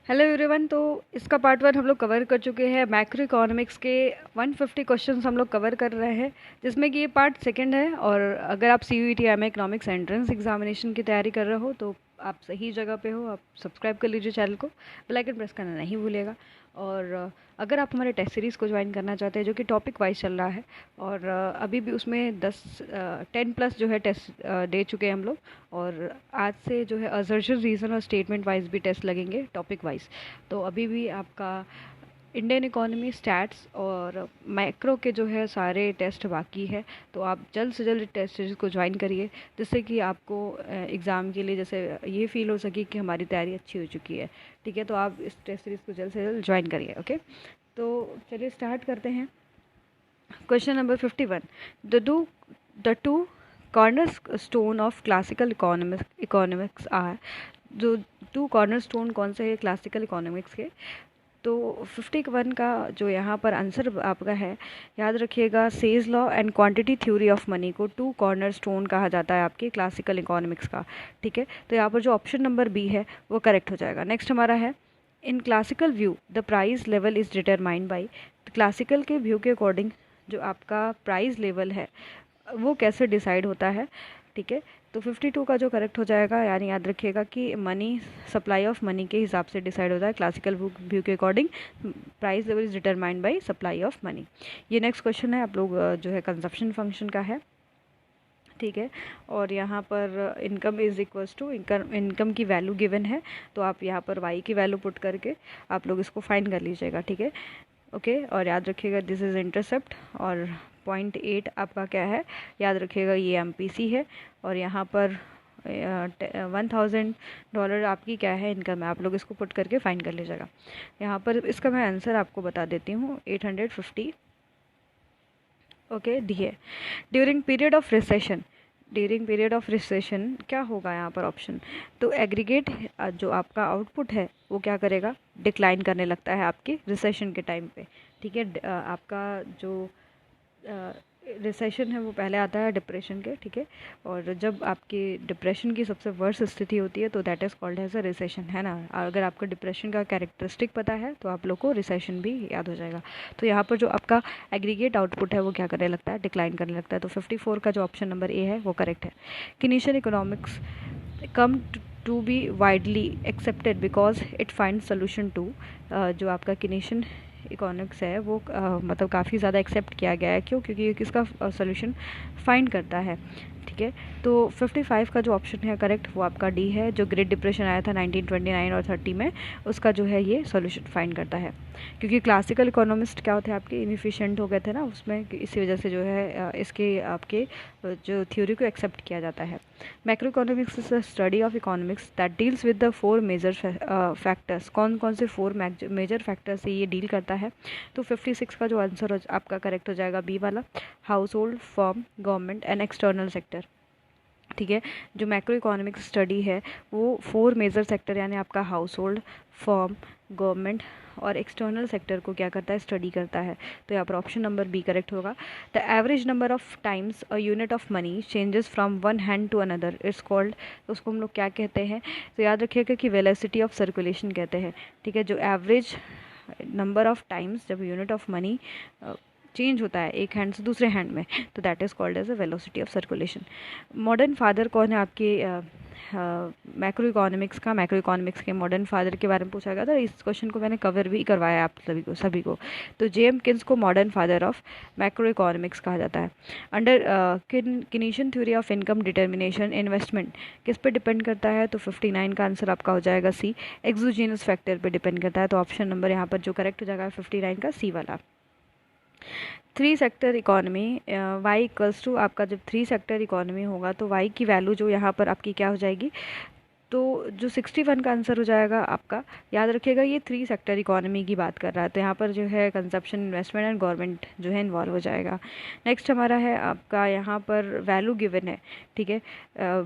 Hello everyone. तो इसका part 1 हम लोग कवर कर चुके हैं। मैक्रो इकोनॉमिक्स के 150 क्वेश्चंस हम लोग कवर कर रहे हैं, जिसमें कि ये पार्ट सेकंड है। और अगर आप CUET M economics entrance examination की तैयारी कर रहे हो तो आप सही जगह पे हो। आप सब्सक्राइब कर लीजिए चैनल को, बेल आइकन प्रेस करना नहीं भूलिएगा। और अगर आप हमारे टेस्ट सीरीज़ को ज्वाइन करना चाहते हैं जो कि टॉपिक वाइज चल रहा है, और अभी भी उसमें 10 प्लस जो है टेस्ट दे चुके हैं हम लोग। और आज से जो है असर्शन रीज़न और स्टेटमेंट वाइज भी टेस्ट लगेंगे टॉपिक वाइज। तो अभी भी आपका इंडियन इकोनॉमी, स्टैट्स और मैक्रो के जो है सारे टेस्ट बाकी है। तो आप जल्द से जल्द टेस्ट सीरीज़ को ज्वाइन करिए, जिससे कि आपको एग्ज़ाम के लिए जैसे ये फील हो सके कि हमारी तैयारी अच्छी हो चुकी है। ठीक है, तो आप इस टेस्ट सीरीज़ को जल्द से जल्द ज्वाइन करिए। ओके, तो चलिए स्टार्ट करते हैं। Question number 51। The two corner of classical economics are. जो टू कॉर्नर स्टोन कौन से है क्लासिकल इकोनॉमिक्स के? तो 51 का जो यहाँ पर आंसर आपका है, याद रखिएगा, says law and quantity theory of money को टू कॉर्नर स्टोन कहा जाता है आपके क्लासिकल इकोनॉमिक्स का। ठीक है, तो यहाँ पर जो ऑप्शन नंबर बी है वो करेक्ट हो जाएगा। नेक्स्ट हमारा है, in classical view the price level is determined by. Classical के व्यू के अकॉर्डिंग जो आपका प्राइस लेवल है वो कैसे डिसाइड होता है? ठीक है, तो 52 का जो करेक्ट हो जाएगा, यानी याद रखिएगा कि मनी, सप्लाई ऑफ मनी के हिसाब से डिसाइड होता है। क्लासिकल व्यू के according price level is determined by supply of money. ये नेक्स्ट क्वेश्चन है आप लोग जो है कंजप्शन फंक्शन का है। ठीक है, और यहाँ पर income is equals to income की वैल्यू गिवन है, तो आप यहाँ पर वाई की वैल्यू पुट करके आप लोग इसको फाइंड कर लीजिएगा। ठीक है, ओके, और याद रखिएगा दिस इज़ इंटरसेप्ट। और 0.8 आपका क्या है, याद रखिएगा ये MPC है। और यहाँ पर $1000 आपकी क्या है, इनकम है। आप लोग इसको पुट करके फाइंड कर लीजिएगा। यहाँ पर इसका मैं आंसर आपको बता देती हूँ, 850 ओके डी है। ड्यूरिंग पीरियड ऑफ रिसेशन क्या होगा यहाँ पर ऑप्शन? तो एग्रीगेट जो आपका आउटपुट है वो क्या करेगा, डिक्लाइन करने लगता है आपके रिसेशन के टाइम पे। ठीक है, आपका जो रिसेशन है वो पहले आता है डिप्रेशन के। ठीक है, और जब आपकी डिप्रेशन की सबसे वर्स्ट स्थिति होती है तो that is called as a recession, है ना। अगर आपको डिप्रेशन का कैरेक्टरिस्टिक पता है तो आप लोग को रिसेशन भी याद हो जाएगा। तो यहाँ पर जो आपका एग्रीगेट आउटपुट है वो क्या करने लगता है, डिक्लाइन करने लगता है। तो 54 का जो ऑप्शन नंबर ए है वो करेक्ट है। Keynesian economics come to be widely accepted because it find solution to. जो आपका किनेशियन इकोनॉमिक्स है वो मतलब काफ़ी ज़्यादा एक्सेप्ट किया गया है। क्यों? क्योंकि ये किसका सोल्यूशन फाइंड करता है। ठीक है, तो 55 का जो ऑप्शन है करेक्ट वो आपका डी है। जो ग्रेट डिप्रेशन आया था 1929 और 30 में, उसका जो है ये सॉल्यूशन फाइंड करता है। क्योंकि क्लासिकल इकोनॉमिस्ट क्या होते हैं आपके, इनएफिशिएंट हो गए थे ना उसमें, इसी वजह से जो है इसके आपके जो थ्योरी को एक्सेप्ट किया जाता है। Macro economics is the study of economics that deals with the 4 major factors. कौन कौन से 4 मेजर फैक्टर्स से ये डील करता है? तो 56 का जो आंसर आपका करेक्ट हो जाएगा बी वाला, house hold, firm, government and external sector. ठीक है, जो मैक्रो इकोनॉमिक स्टडी है वो 4 मेजर सेक्टर यानी आपका हाउस होल्ड, फर्म, गवर्नमेंट और एक्सटर्नल सेक्टर को क्या करता है, स्टडी करता है। तो यहाँ पर ऑप्शन नंबर बी करेक्ट होगा। The average number of times a unit of money changes from one hand to another it's called. तो उसको हम लोग क्या कहते हैं? तो याद रखिएगा कि वेलोसिटी ऑफ सर्कुलेशन कहते हैं। ठीक है, जो एवरेज नंबर ऑफ टाइम्स जब यूनिट ऑफ मनी चेंज होता है एक हैंड से दूसरे हैंड में, तो that is called as a velocity of circulation. Modern father कौन है आपके मैक्रो इकोनॉमिक्स का? मैक्रो इकोनॉमिक्स के मॉडर्न फादर के बारे में पूछा गया था। इस क्वेश्चन को मैंने कवर भी करवाया आप सभी को। तो जेएम किन्स को modern father of macro economics कहा जाता है। Under Keynesian theory of income determination investment किस पे डिपेंड करता है? तो 59 का आंसर आपका हो जाएगा सी, एक्सोजीनस फैक्टर पे डिपेंड करता है। तो ऑप्शन नंबर यहाँ पर जो करेक्ट हो जाएगा 59 का सी वाला। 3 sector economy, Y equals to आपका जब 3 सेक्टर इकोनॉमी होगा तो वाई की वैल्यू जो यहाँ पर आपकी क्या हो जाएगी? तो जो 61 का आंसर हो जाएगा आपका, याद रखिएगा ये 3 सेक्टर इकोनॉमी की बात कर रहा है, तो यहाँ पर जो है कंजप्शन, इन्वेस्टमेंट एंड गवर्नमेंट जो है इन्वॉल्व हो जाएगा। नेक्स्ट हमारा है आपका यहाँ पर वैल्यू गिवन है। ठीक है,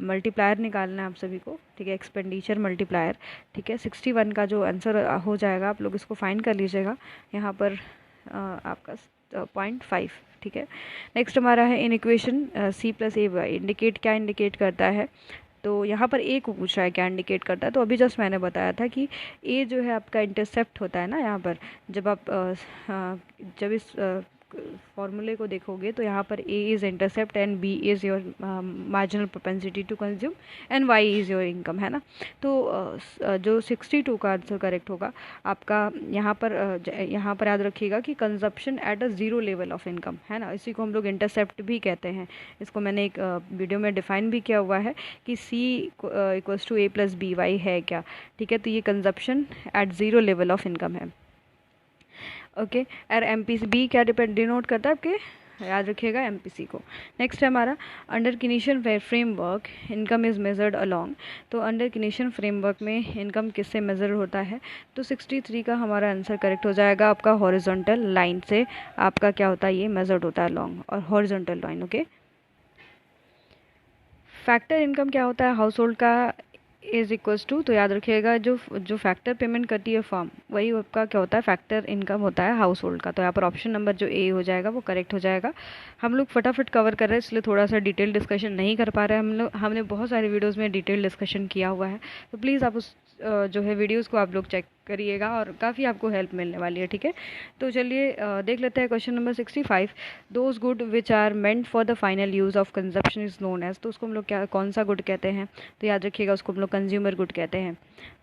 मल्टीप्लायर निकालना है आप सभी को। ठीक है, एक्सपेंडिचर मल्टीप्लायर। ठीक है, 61 का जो आंसर हो जाएगा आप लोग इसको फाइंड कर लीजिएगा। यहाँ पर आपका 0.5। ठीक है, नेक्स्ट हमारा है इन इक्वेशन C+A इंडिकेट क्या इंडिकेट करता है? तो यहाँ पर ए को पूछ रहा है क्या इंडिकेट करता है, तो अभी जस्ट मैंने बताया था कि ए जो है आपका इंटरसेप्ट होता है ना यहाँ पर, जब आप जब इस फॉर्मूले को देखोगे तो यहाँ पर A is intercept and B is your marginal propensity to consume and Y is your income, है ना। तो जो 62 का आंसर करेक्ट होगा आपका यहाँ पर याद रखिएगा कि consumption at a zero level of income, है ना, इसी को हम लोग इंटरसेप्ट भी कहते हैं। इसको मैंने एक वीडियो में डिफाइन भी किया हुआ है कि C equals to A plus B Y है क्या, ठीक है। तो ये consumption at zero level of income है, ओके। और एमपीसी क्या डिनोट करता है आपके, याद रखिएगा एमपीसी को। नेक्स्ट है हमारा under Keynesian framework income is measured along. तो अंडर किनेशियन फ्रेमवर्क में इनकम किससे मेजर होता है, तो 63 का हमारा आंसर करेक्ट हो जाएगा। आपका हॉरिजॉन्टल लाइन से आपका क्या होता है, ये मेजर्ड होता है अलोंग और horizontal line, okay. Factor income क्या होता है, हाउस होल्ड का इज इक्वल्स टू, तो याद रखिएगा जो फैक्टर पेमेंट करती है फर्म, वही आपका क्या होता है, फैक्टर इनकम होता है हाउस होल्ड का। तो यहाँ पर ऑप्शन नंबर जो ए हो जाएगा वो करेक्ट हो जाएगा। हम लोग फटाफट कवर कर रहे हैं इसलिए थोड़ा सा डिटेल डिस्कशन नहीं कर पा रहे हैं। हमने बहुत सारे वीडियोज़ में डिटेल डिस्कशन किया हुआ है, तो प्लीज़ आप उस जो है वीडियोज़ को आप लोग चेक करिएगा और काफ़ी आपको हेल्प मिलने वाली है, ठीक है। तो चलिए देख लेते हैं question number 65। Those good which are meant for the final use of consumption is known as. तो उसको हम लोग कौन सा गुड कहते हैं, तो याद रखिएगा उसको हम लोग कंज्यूमर गुड कहते हैं,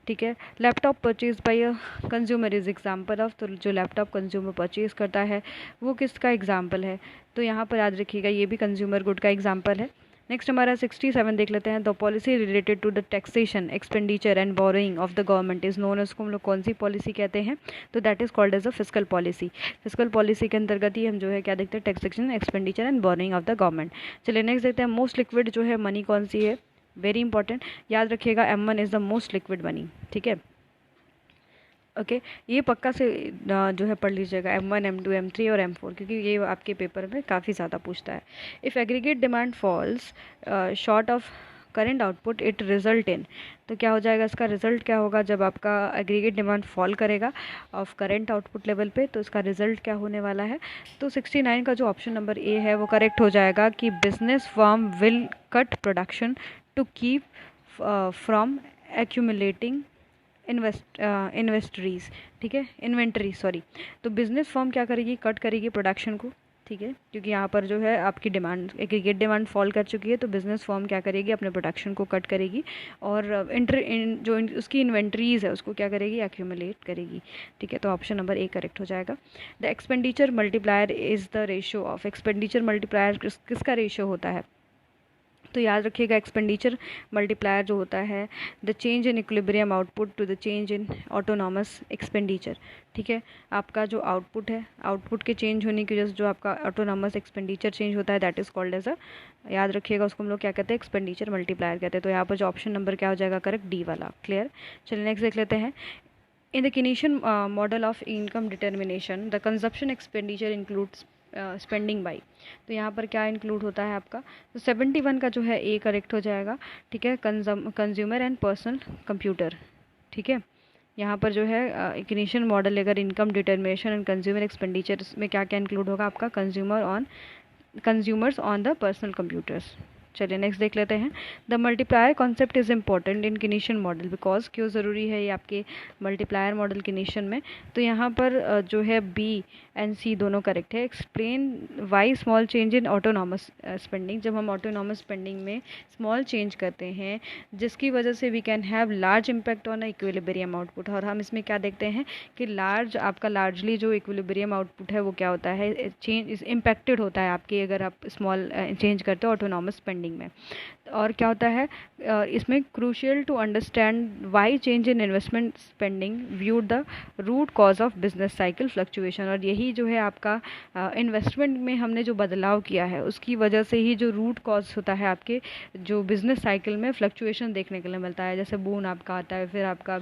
ठीक है। Laptop purchase by a consumer is example of, तो जो लैपटॉप कंज्यूमर परचेज करता है वो किसका एग्जाम्पल है, तो यहाँ पर याद रखिएगा ये भी कंज्यूमर गुड का एग्जाम्पल है। नेक्स्ट हमारा 67 देख लेते हैं। The policy related to the taxation expenditure and borrowing of the government is known, उसको हम लोग कौन सी पॉलिसी कहते हैं, तो that is called as a fiscal policy. Fiscal policy के अंतर्गत ही हम जो है क्या देखते हैं, taxation expenditure and borrowing of the government. चलिए नेक्स्ट देखते हैं। मोस्ट लिक्विड जो है मनी कौन सी है, वेरी इंपॉर्टेंट, याद रखिएगा M1 is the most liquid money, ठीक है, ओके। ये पक्का से जो है पढ़ लीजिएगा M1 M2 M3 और M4, क्योंकि ये आपके पेपर में काफ़ी ज़्यादा पूछता है। If aggregate demand falls short of current output it result in, तो क्या हो जाएगा, इसका रिजल्ट क्या होगा, जब आपका एग्रीगेट डिमांड फॉल करेगा ऑफ करेंट आउटपुट लेवल पे, तो इसका रिजल्ट क्या होने वाला है। तो 69 का जो ऑप्शन नंबर ए है वो करेक्ट हो जाएगा कि business firm will cut production to keep from accumulating inventories, ठीक है, इन्वेंटरी सॉरी। तो बिजनेस फर्म क्या करेगी, कट करेगी प्रोडक्शन को, ठीक है, क्योंकि यहाँ पर जो है आपकी डिमांड एग्रीगेट डिमांड फॉल कर चुकी है, तो बिजनेस फर्म क्या करेगी, अपने प्रोडक्शन को कट करेगी और जो उसकी इन्वेंटरीज है उसको क्या करेगी, एक्यूमुलेट करेगी, ठीक है। तो ऑप्शन नंबर ए करेक्ट हो जाएगा। The expenditure multiplier is the ratio of, expenditure multiplier किसका रेशियो होता है, तो याद रखिएगा एक्सपेंडिचर मल्टीप्लायर जो होता है the change in equilibrium output to the change in autonomous expenditure, ठीक है। आपका जो आउटपुट है, आउटपुट के चेंज होने की वजह से जो आपका ऑटोनॉमस एक्सपेंडिचर चेंज होता है that is called as a, याद रखिएगा उसको हम लोग क्या कहते हैं, एक्सपेंडिचर मल्टीप्लायर कहते हैं। तो यहाँ पर जो ऑप्शन नंबर क्या हो जाएगा करेक्ट, डी वाला, क्लियर। चलिए नेक्स्ट देख लेते हैं। In the Keynesian model of income determination the consumption expenditure includes spending by, तो यहाँ पर क्या इंक्लूड होता है आपका, तो 71 का जो है ए करेक्ट हो जाएगा, ठीक है। कंज्यूमर एंड पर्सनल कंप्यूटर, ठीक है। यहाँ पर जो है इग्निशन मॉडल अगर income determination and consumer expenditure में क्या क्या इंक्लूड होगा आपका, consumers on the personal computers. चलिए नेक्स्ट देख लेते हैं। The multiplier concept is important in Keynesian model because, क्यों ज़रूरी है ये आपके मल्टीप्लायर मॉडल किनेशियन में, तो यहाँ पर जो है बी एंड सी दोनों करेक्ट है। Explain why small change in autonomous spending, जब हम ऑटोनॉमस स्पेंडिंग में स्मॉल चेंज करते हैं जिसकी वजह से we can have large impact on equilibrium output, और हम इसमें क्या देखते हैं कि आपका लार्जली जो इक्विलिब्रियम आउटपुट है वो क्या होता है, चेंज इम्पैक्टेड होता है आपकी, अगर आप स्मॉल चेंज करते हो ऑटोनॉमस स्पेंडिंग में। और क्या होता है इसमें crucial to understand why change in investment spending viewed the root cause of business cycle fluctuation, और यही जो है आपका इन्वेस्टमेंट में हमने जो बदलाव किया है उसकी वजह से ही जो रूट कॉज होता है आपके जो बिजनेस साइकिल में फ्लक्चुएशन देखने के लिए मिलता है। जैसे बून आपका आता है, फिर आपका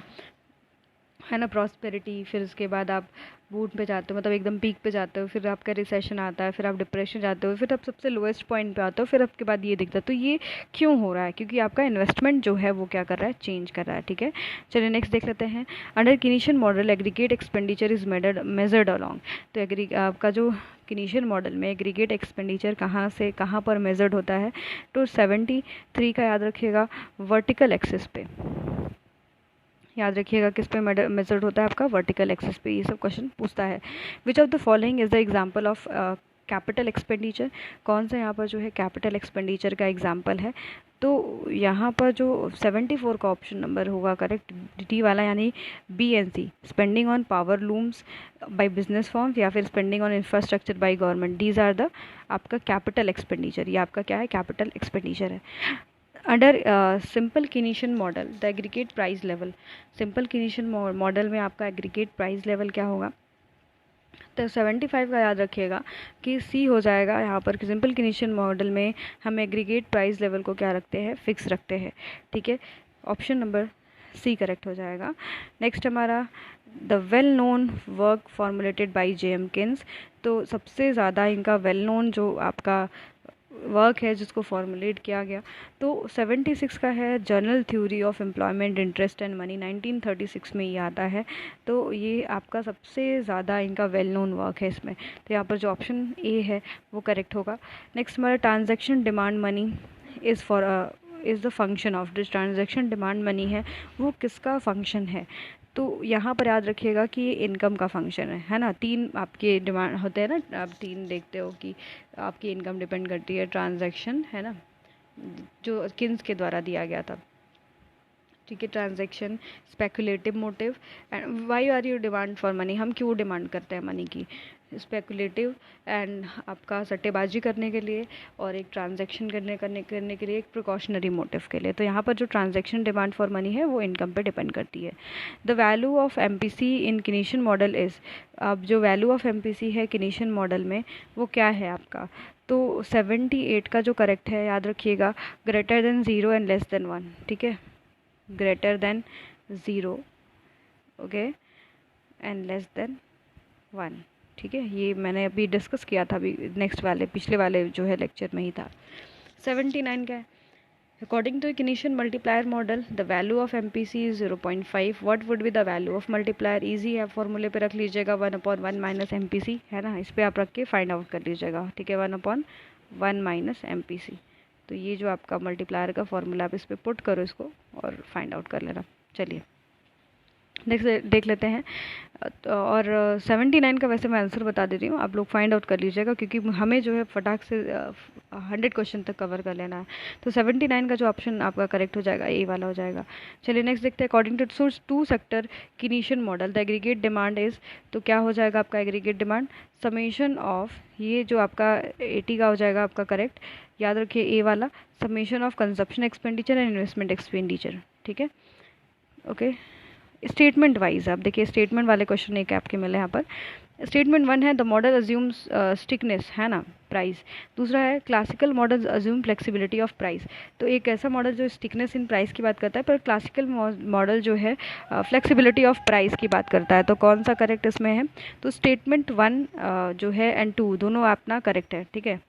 है ना प्रॉस्पेरिटी, फिर उसके बाद आप बूट पे जाते हो, मतलब एकदम पीक पे जाते हो, फिर आपका रिसेशन आता है, फिर आप डिप्रेशन जाते हो, फिर आप सबसे लोएस्ट पॉइंट पे आते हो, फिर आपके बाद ये दिखता है। तो ये क्यों हो रहा है, क्योंकि आपका इन्वेस्टमेंट जो है वो क्या कर रहा है, चेंज कर रहा है, ठीक है। चलिए नेक्स्ट देख लेते हैं। Under Keynesian model aggregate expenditure is measured along, तो आपका जो किनीशियन मॉडल में एग्रीगेट एक्सपेंडिचर कहाँ से कहाँ पर मेजर्ड होता है, तो 73 का याद रखिएगा वर्टिकल एक्सिस पे, याद रखिएगा किस पे मेजर्ड होता है आपका वर्टिकल एक्सिस पे। ये सब क्वेश्चन पूछता है। Which of the following is the example of capital expenditure, कौन सा यहाँ पर जो है कैपिटल एक्सपेंडिचर का एग्जांपल है, तो यहाँ पर जो 74 का ऑप्शन नंबर होगा करेक्ट, डी वाला, यानी BNC, spending on power looms by business firms या फिर spending on infrastructure by government, these are the आपका कैपिटल एक्सपेंडिचर, ये आपका क्या है कैपिटल एक्सपेंडिचर है। Under simple Keynesian model the aggregate price level, simple Keynesian model में आपका एग्रीगेट प्राइस लेवल क्या होगा, तो 75 का याद रखिएगा कि सी हो जाएगा यहाँ पर। सिंपल किनीशियन मॉडल में हम एग्रीगेट प्राइस लेवल को क्या रखते हैं, फिक्स रखते हैं, ठीक है। ऑप्शन नंबर सी करेक्ट हो जाएगा। नेक्स्ट हमारा the well known work formulated by JM Keynes, तो सबसे ज़्यादा इनका वेल नोन जो आपका वर्क है जिसको फॉर्मुलेट किया गया, तो 76 का है journal theory of employment interest and money, 1936 में ये आता है। तो ये आपका सबसे ज़्यादा इनका वेल नोन वर्क है इसमें, तो यहाँ पर जो ऑप्शन ए है वो करेक्ट होगा। नेक्स्ट हमारा transaction demand money is the function of, this transaction demand money है वो किसका फंक्शन है, तो यहाँ पर याद रखिएगा कि ये इनकम का फंक्शन है ना। 3 आपके डिमांड होते हैं ना, आप 3 देखते हो कि आपकी इनकम डिपेंड करती है, ट्रांजैक्शन है ना जो किन्स के द्वारा दिया गया था, ठीक है, transaction, speculative motive and why are you demand for money, हम क्यों डिमांड करते हैं मनी की, स्पेकुलेटिव एंड आपका सट्टेबाजी करने के लिए, और एक ट्रांजैक्शन करने के लिए, एक प्रिकॉशनरी मोटिव के लिए। तो यहाँ पर जो ट्रांजैक्शन डिमांड फॉर मनी है वो इनकम पे डिपेंड करती है। The value of MPC in Keynesian model is, अब जो वैल्यू ऑफ MPC है किनीशियन मॉडल में वो क्या है आपका, तो 78 का जो करेक्ट है याद रखिएगा, greater than 0 and less than 1, ठीक है, greater than 0 okay and less than 1, ठीक है। ये मैंने अभी डिस्कस किया था, अभी नेक्स्ट वाले पिछले वाले जो है लेक्चर में ही था। 79 का है, according to Keynesian multiplier model the value of MPC is 0.5, what would be the value of multiplier, easy है, फॉर्मूले पे रख लीजिएगा 1/1 माइनस MPC, है ना, इस पर आप रख के फाइंड आउट कर लीजिएगा, ठीक है, 1/1 माइनस MPC। तो ये जो आपका मल्टीप्लायर का फॉर्मूला आप इस पर पुट करो इसको और फाइंड आउट कर लेना। चलिए नेक्स्ट देख लेते हैं। और 79 का वैसे मैं आंसर बता दे रही हूँ, आप लोग फाइंड आउट कर लीजिएगा क्योंकि हमें जो है फटाक से 100 क्वेश्चन तक कवर कर लेना है। तो 79 का जो ऑप्शन आपका करेक्ट हो जाएगा ए वाला हो जाएगा। चलिए नेक्स्ट देखते हैं। According to source 2 sector Keynesian model the aggregate demand is, तो क्या हो जाएगा आपका एग्रीगेट डिमांड, समेशन ऑफ, ये जो आपका 80 का हो जाएगा आपका करेक्ट, याद रखिए ए वाला, summation of consumption expenditure and investment expenditure, ठीक है ओके। स्टेटमेंट वाइज आप देखिए, स्टेटमेंट वाले क्वेश्चन एक आपके मिले यहाँ पर। स्टेटमेंट 1 है द मॉडल अज्यूम्स स्टिकनेस, है ना, प्राइस। दूसरा है classical model assume flexibility of price, तो एक ऐसा मॉडल जो स्टिकनेस इन प्राइस की बात करता है, पर क्लासिकल मॉडल जो है फ्लेक्सिबिलिटी ऑफ प्राइस की बात करता है। तो कौन सा करेक्ट इसमें है, तो स्टेटमेंट 1 जो है एंड 2 दोनों अपना करेक्ट है, ठीक है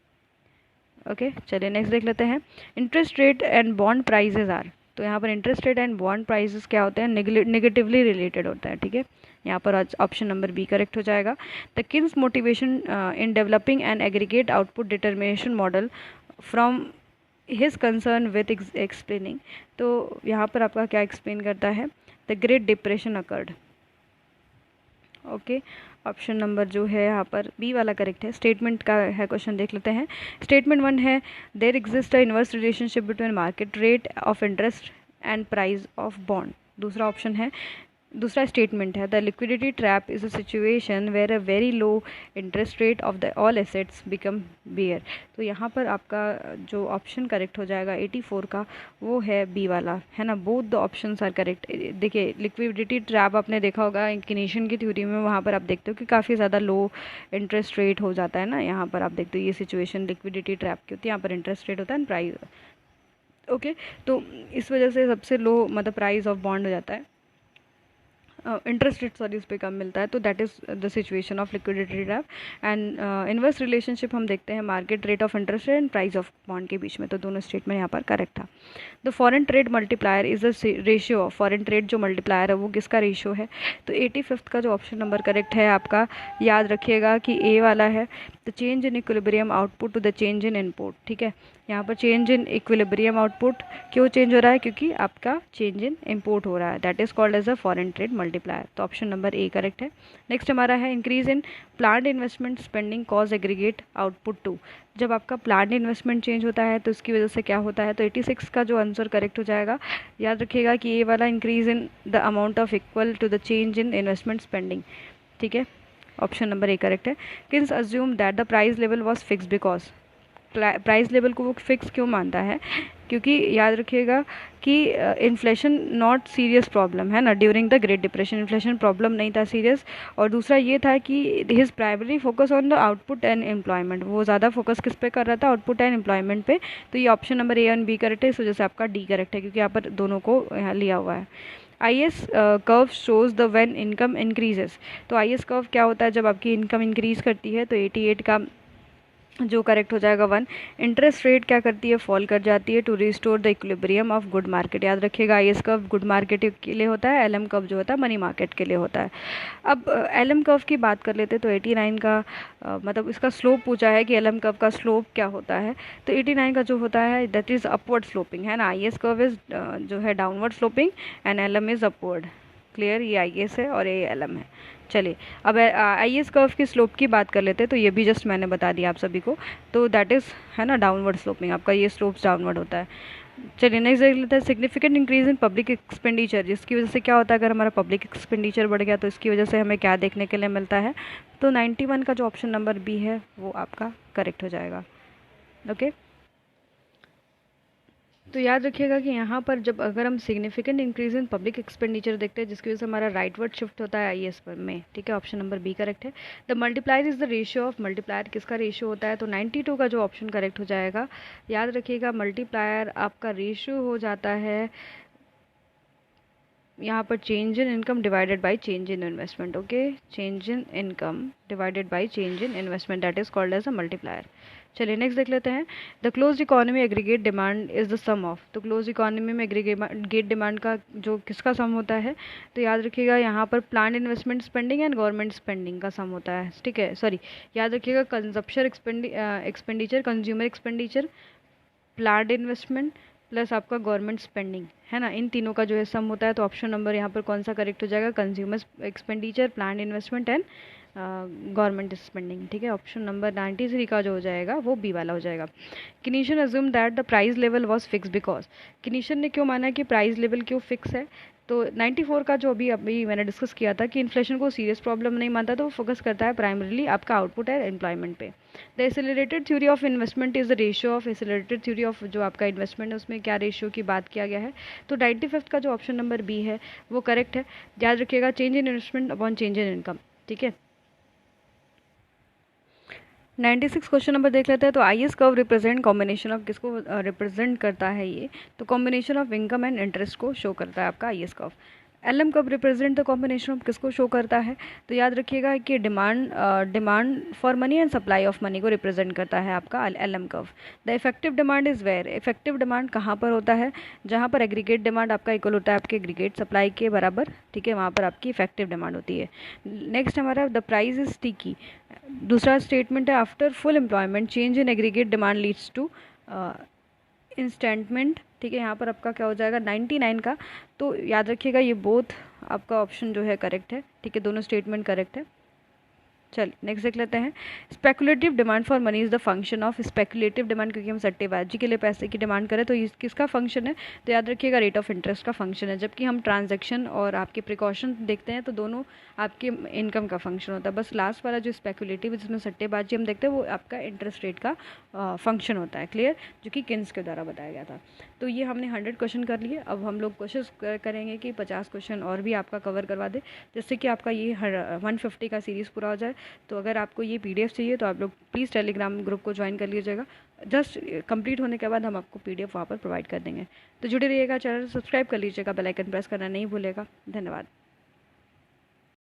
ओके। चलिए नेक्स्ट देख लेते हैं। Interest rate and bond prices are, तो यहाँ पर interest rate and bond prices क्या होते हैं, नेगेटिवली रिलेटेड होता है, ठीक है। यहाँ पर ऑप्शन नंबर बी करेक्ट हो जाएगा। The Keynes motivation in developing and aggregate output determination model from his concern with explaining, तो यहाँ पर आपका क्या एक्सप्लेन करता है, the great depression occurred okay. Option number जो है यहाँ पर बी वाला करेक्ट है। स्टेटमेंट का है क्वेश्चन, देख लेते हैं। स्टेटमेंट 1 है there exist a inverse relationship between market rate of interest and price of bond. दूसरा ऑप्शन है, दूसरा स्टेटमेंट है the liquidity trap is a situation where a very low interest rate of the all assets become bear. तो यहाँ पर आपका जो option correct हो जाएगा 84 का वो है बी वाला, है ना। Both the options are correct. देखिए लिक्विडिटी ट्रैप आपने देखा होगा किनीशियन की थ्योरी में, वहाँ पर आप देखते हो कि काफ़ी ज़्यादा लो इंटरेस्ट रेट हो जाता है ना। यहाँ पर आप देखते हो ये सिचुएशन लिक्विडिटी ट्रैप की होती है, यहाँ पर इंटरेस्ट रेट होता है प्राइस ओके। तो इस वजह से सबसे लो मतलब प्राइस ऑफ बॉन्ड हो जाता है इंटरेस्ट रेट सॉरी उस पर कम मिलता है, तो that is the situation of liquidity trap. And inverse relationship हम देखते हैं market rate of interest and price of bond के बीच में, तो दोनों स्टेटमेंट यहाँ पर करेक्ट था। The foreign trade multiplier is the ratio of foreign trade, जो मल्टीप्लायर है वो किसका रेशियो है, तो 85th का जो ऑप्शन नंबर करेक्ट है आपका, याद रखिएगा कि ए वाला है, the change in equilibrium output to the change in input. ठीक है, यहाँ पर चेंज इन इक्विलिब्रियम आउटपुट क्यों चेंज हो रहा है, क्योंकि आपका चेंज इन इम्पोर्ट हो रहा है, that is called as a foreign trade multiplier, तो ऑप्शन नंबर ए करेक्ट है। नेक्स्ट हमारा है increase in planned investment spending cause aggregate output to, जब आपका प्लान्ड इन्वेस्टमेंट चेंज होता है तो उसकी वजह से क्या होता है, तो 86 का जो आंसर करेक्ट हो जाएगा। याद रखिएगा कि ये वाला increase in the amount of equal to the change in investment spending. ठीक है, ऑप्शन नंबर ए करेक्ट है। Keynes assume that the price level was fix because, price level को वो फिक्स क्यों मानता है, क्योंकि याद रखिएगा कि इन्फ्लेशन नॉट सीरियस प्रॉब्लम है ना, during the great depression inflation problem नहीं था सीरियस, और दूसरा ये था कि his primary focus on the output and employment, वो ज़्यादा फोकस किस पे कर रहा था, आउटपुट एंड एम्प्लॉयमेंट पे, तो ये option number A and B correct है, इस वजह से आपका डी करेक्ट है, क्योंकि यहाँ पर दोनों को यहाँ लिया हुआ है। IS curve shows the when income increases, तो IS कर्व क्या होता है, जब आपकी इनकम इंक्रीज करती है, तो 88 का जो करेक्ट हो जाएगा 1। इंटरेस्ट रेट क्या करती है, फॉल कर जाती है to restore the equilibrium of good market, याद रखिएगा IS कर्व गुड मार्केट के लिए होता है, LM कर्व जो होता है मनी मार्केट के लिए होता है। अब LM कर्व की बात कर लेते हैं, तो 89 का मतलब इसका स्लोप पूछा है कि LM कर्व का स्लोप क्या होता है, तो 89 का जो होता है दैट इज़ अपवर्ड स्लोपिंग है ना, IS कर्व इज जो है downward sloping and LM is upward. Clear, ये IS है और ये LM है। चलिए अब IS कर्व की स्लोप की बात कर लेते हैं, तो ये भी जस्ट मैंने बता दिया आप सभी को, तो दैट इज़ है ना डाउनवर्ड स्लोपिंग, आपका ये स्लोप्स डाउनवर्ड होता है। चलिए नेक्स्ट देख लेते हैं significant increase in public expenditure, जिसकी वजह से क्या होता है, अगर हमारा पब्लिक एक्सपेंडिचर बढ़ गया तो इसकी वजह से हमें क्या देखने के लिए मिलता है, तो 91 का जो ऑप्शन नंबर बी है वो आपका करेक्ट हो जाएगा। ओके, तो याद रखिएगा कि यहाँ पर जब अगर हम significant increase in public expenditure देखते हैं, जिसकी वजह से हमारा राइट वर्ड शिफ्ट होता है IS पर में। ठीक है, ऑप्शन नंबर बी करेक्ट है। The multiplier is the ratio of, multiplier किसका रेशियो होता है, तो 92 का जो ऑप्शन करेक्ट हो जाएगा। याद रखिएगा मल्टीप्लायर आपका रेशियो हो जाता है यहाँ पर change in income divided by change in investment. Okay, change in income divided by change in investment, that is called as a multiplier. चलिए नेक्स्ट देख लेते हैं, the close economy aggregate demand is the sum of, तो close economy में aggregate demand का जो किसका सम होता है, तो याद रखिएगा यहाँ पर plan investment spending and government spending का सम होता है। ठीक है, सॉरी याद रखिएगा consumption expenditure, consumer expenditure, plan investment plus आपका गवर्नमेंट स्पेंडिंग है ना, इन तीनों का जो है सम होता है, तो ऑप्शन नंबर यहाँ पर कौन सा करेक्ट हो जाएगा, consumer expenditure, plan investment and government spending. ठीक है, ऑप्शन नंबर 93 का जो हो जाएगा वो बी वाला हो जाएगा। Keynesian assume that the price level was fix because, Keynesian ने क्यों माना कि प्राइस लेवल क्यों फिक्स है, तो 94 का जो अभी मैंने डिस्कस किया था कि इन्फ्लेशन को सीरियस प्रॉब्लम नहीं मानता, तो वो फोकस करता है प्राइमरीली आपका आउटपुट एंड एम्प्लॉयमेंट पे। The accelerated theory of investment is the ratio of, accelerated theory of जो आपका इन्वेस्टमेंट है उसमें क्या रेशियो की बात किया गया है, तो 95th का जो ऑप्शन नंबर बी है वो करेक्ट है। याद रखिएगा change in investment upon change in income. ठीक है, 96 क्वेश्चन नंबर देख लेते हैं, तो IS curve represent combination of, किसको रिप्रेजेंट करता है ये, तो combination of income and interest को शो करता है आपका IS curve. LM curve represent the combination of, किसको शो करता है, तो याद रखिएगा कि demand for money and supply of money को रिप्रेजेंट करता है आपका LM curve. The effective demand is where, effective demand कहाँ पर होता है, जहाँ पर एग्रीगेट डिमांड आपका इक्वल होता है आपके एग्रीगेट सप्लाई के बराबर। ठीक है, वहाँ पर आपकी इफेक्टिव डिमांड होती है। नेक्स्ट हमारा द प्राइस इज स्टिकी, दूसरा स्टेटमेंट है after full employment change in aggregate demand leads to instatement. ठीक है, यहाँ पर आपका क्या हो जाएगा 99 का, तो याद रखिएगा ये बोथ आपका ऑप्शन जो है करेक्ट है। ठीक है, दोनों स्टेटमेंट करेक्ट है। चलिए नेक्स्ट देख लेते हैं, speculative demand for money is the function of, speculative demand क्योंकि हम सट्टेबाजी के लिए पैसे की डिमांड करें तो ये किसका फंक्शन है, तो याद रखिएगा रेट ऑफ इंटरेस्ट का फंक्शन है, जबकि हम ट्रांजैक्शन और आपके प्रिकॉशन देखते हैं तो दोनों आपके इनकम का फंक्शन होता है। बस लास्ट वाला जो स्पेकुलेटिव जिसमें सट्टेबाजी हम देखते हैं वो आपका इंटरेस्ट रेट का फंक्शन होता है। क्लियर, जो कि किन्स के द्वारा बताया गया था। तो ये हमने 100 क्वेश्चन कर लिए, अब हम लोग कोशिश करेंगे कि 50 क्वेश्चन और भी आपका कवर करवा दे, जिससे कि आपका ये 150 का सीरीज़ पूरा हो जाए। तो अगर आपको ये PDF चाहिए तो आप लोग प्लीज़ टेलीग्राम ग्रुप को ज्वाइन कर लीजिएगा, जस्ट कंप्लीट होने के बाद हम आपको PDF वहाँ पर प्रोवाइड कर देंगे। तो जुड़े रहिएगा, चैनल सब्सक्राइब कर लीजिएगा, बेल आइकन प्रेस करना नहीं भूलेगा। धन्यवाद।